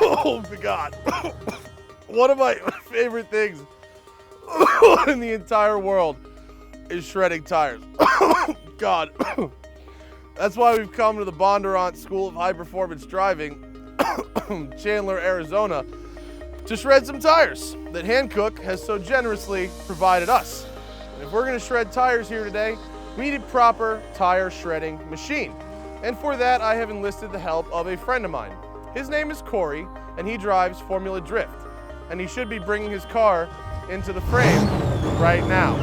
Oh my God. One of my favorite things in the entire world is shredding tires. God. That's why we've come to the Bondurant School of High Performance Driving, Chandler, Arizona, to shred some tires that Hankook has so generously provided us. And if we're gonna shred tires here today, we need a proper tire shredding machine. And for that, I have enlisted the help of a friend of mine. His name is Corey, and he drives Formula Drift. And he should be bringing his car into the frame right now.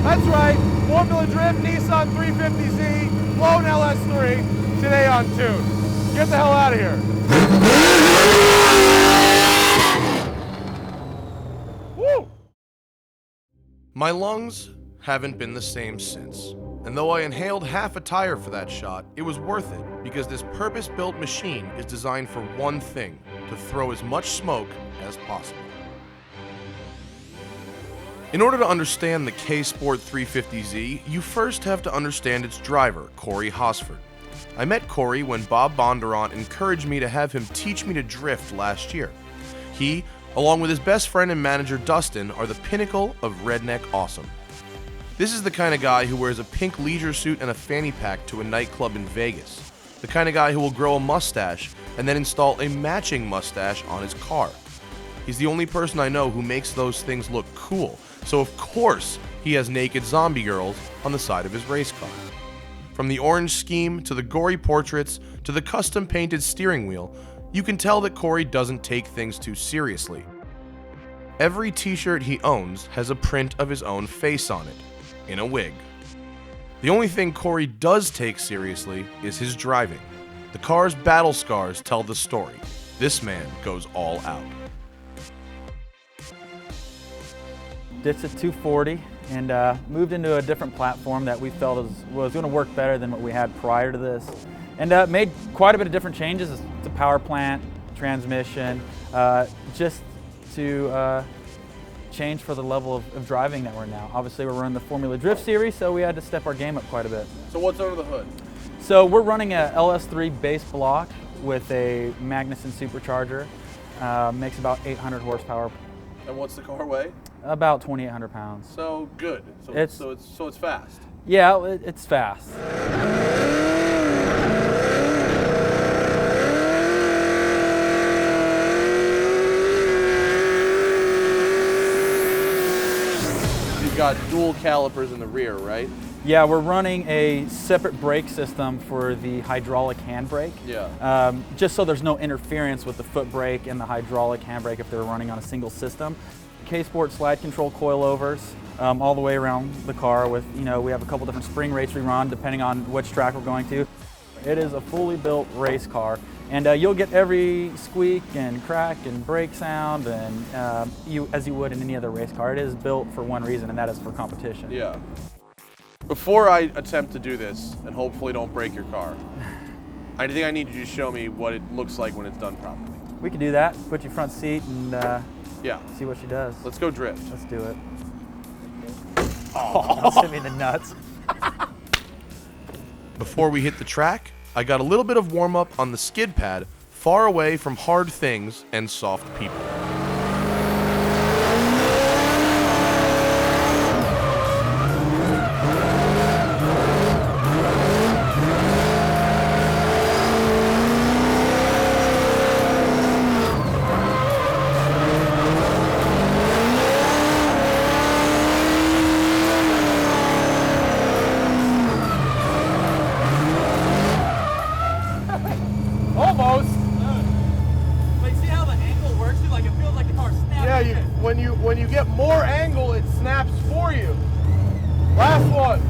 That's right, Formula Drift Nissan 350Z Blown LS3 today on Tune. Get the hell out of here. Woo! My lungs haven't been the same since. And though I inhaled half a tire for that shot, it was worth it because this purpose-built machine is designed for one thing, to throw as much smoke as possible. In order to understand the K.Sport 350Z, you first have to understand its driver, Corey Hosford. I met Corey when Bob Bondurant encouraged me to have him teach me to drift last year. He, along with his best friend and manager Dustin, are the pinnacle of redneck awesome. This is the kind of guy who wears a pink leisure suit and a fanny pack to a nightclub in Vegas. The kind of guy who will grow a mustache and then install a matching mustache on his car. He's the only person I know who makes those things look cool, so of course he has naked zombie girls on the side of his race car. From the orange scheme to the gory portraits to the custom painted steering wheel, you can tell that Corey doesn't take things too seriously. Every t-shirt he owns has a print of his own face on it, in a wig. The only thing Corey does take seriously is his driving. The car's battle scars tell the story. This man goes all out. Ditched a 240 and moved into a different platform that we felt was going to work better than what we had prior to this. And made quite a bit of different changes to power plant, transmission, just to change for the level of driving that we're in now. Obviously we're running the Formula Drift series, so we had to step our game up quite a bit. So what's under the hood? So we're running a LS3 base block with a Magnuson supercharger. Makes about 800 horsepower. And what's the car weigh? About 2,800 pounds. So good. So it's fast. Yeah, it's fast. You've got dual calipers in the rear, right? Yeah, we're running a separate brake system for the hydraulic handbrake. Yeah. Just so there's no interference with the foot brake and the hydraulic handbrake if they're running on a single system. K.Sport slide control coilovers all the way around the car with, we have a couple different spring rates we run depending on which track we're going to. It is a fully built race car, and you'll get every squeak and crack and brake sound and as you would in any other race car. It is built for one reason, and that is for competition. Yeah. Before I attempt to do this, and hopefully don't break your car, I think I need you to show me what it looks like when it's done properly. We could do that. Put your front seat and yeah, see what she does. Let's go drift. Let's do it. Oh, that's hit me in the nuts. Before we hit the track, I got a little bit of warm up on the skid pad, far away from hard things and soft people. Almost. Like, see how the angle works? Like, it feels like the car snaps. Yeah, when you get more angle, it snaps for you. Last one.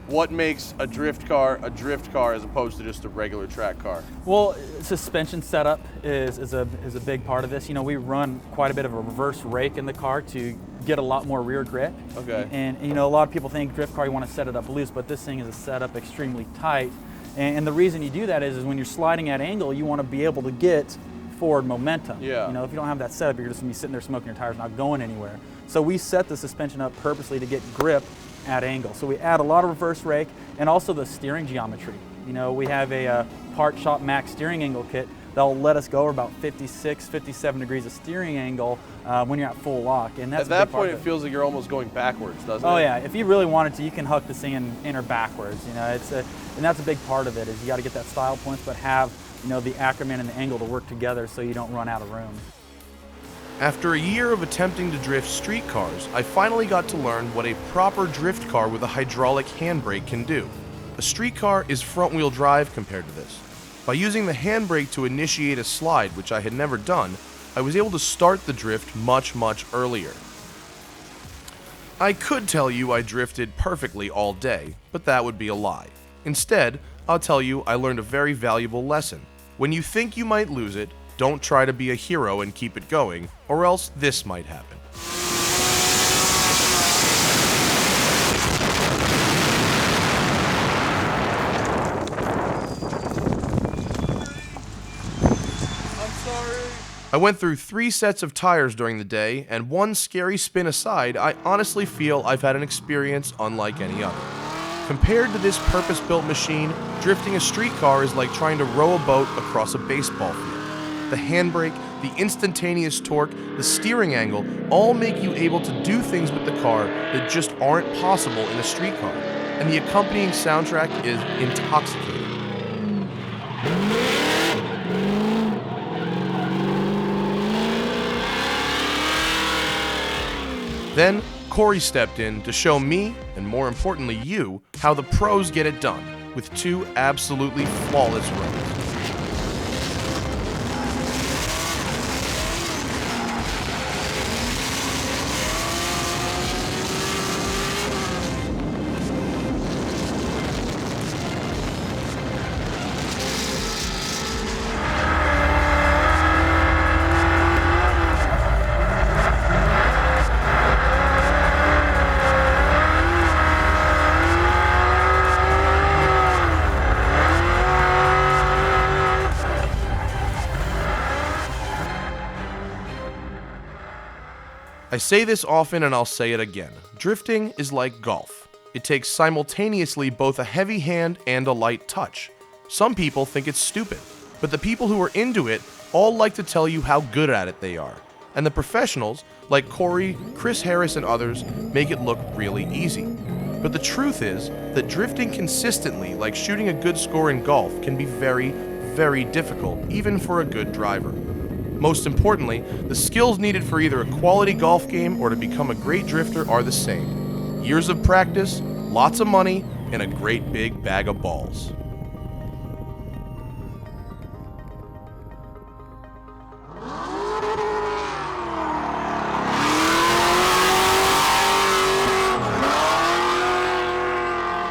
What makes a drift car as opposed to just a regular track car? Well, suspension setup is a big part of this. We run quite a bit of a reverse rake in the car to get a lot more rear grip. Okay. And a lot of people think drift car, you want to set it up loose, but this thing is set up extremely tight. And the reason you do that is when you're sliding at angle, you want to be able to get forward momentum. Yeah. If you don't have that setup, you're just going to be sitting there smoking your tires, not going anywhere. So we set the suspension up purposely to get grip at angle. So we add a lot of reverse rake and also the steering geometry. You know, we have a Part Shop Max steering angle kit that'll let us go over about 56, 57 degrees of steering angle when you're at full lock. And that's at that point, it feels like you're almost going backwards, doesn't it? Oh yeah, if you really wanted to, you can huck this thing in or backwards. You know, and that's a big part of it, is you got to get that style points, but have, you know, the acronym and the angle to work together so you don't run out of room. After a year of attempting to drift street cars, I finally got to learn what a proper drift car with a hydraulic handbrake can do. A street car is front-wheel drive compared to this. By using the handbrake to initiate a slide, which I had never done, I was able to start the drift much earlier. I could tell you I drifted perfectly all day, but that would be a lie. Instead, I'll tell you I learned a very valuable lesson. When you think you might lose it, don't try to be a hero and keep it going, or else this might happen. I went through 3 sets of tires during the day, and one scary spin aside, I honestly feel I've had an experience unlike any other. Compared to this purpose-built machine, drifting a street car is like trying to row a boat across a baseball field. The handbrake, the instantaneous torque, the steering angle all make you able to do things with the car that just aren't possible in a street car, and the accompanying soundtrack is intoxicating. Then, Corey stepped in to show me, and more importantly you, how the pros get it done, with 2 absolutely flawless runs. I say this often and I'll say it again. Drifting is like golf. It takes simultaneously both a heavy hand and a light touch. Some people think it's stupid, but the people who are into it all like to tell you how good at it they are. And the professionals, like Corey, Chris Harris, and others, make it look really easy. But the truth is that drifting consistently, like shooting a good score in golf, can be very difficult, even for a good driver. Most importantly, the skills needed for either a quality golf game or to become a great drifter are the same. Years of practice, lots of money, and a great big bag of balls. I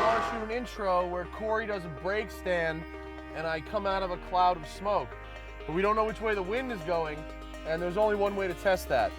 want to shoot an intro where Corey does a brake stand and I come out of a cloud of smoke. But we don't know which way the wind is going, and there's only one way to test that.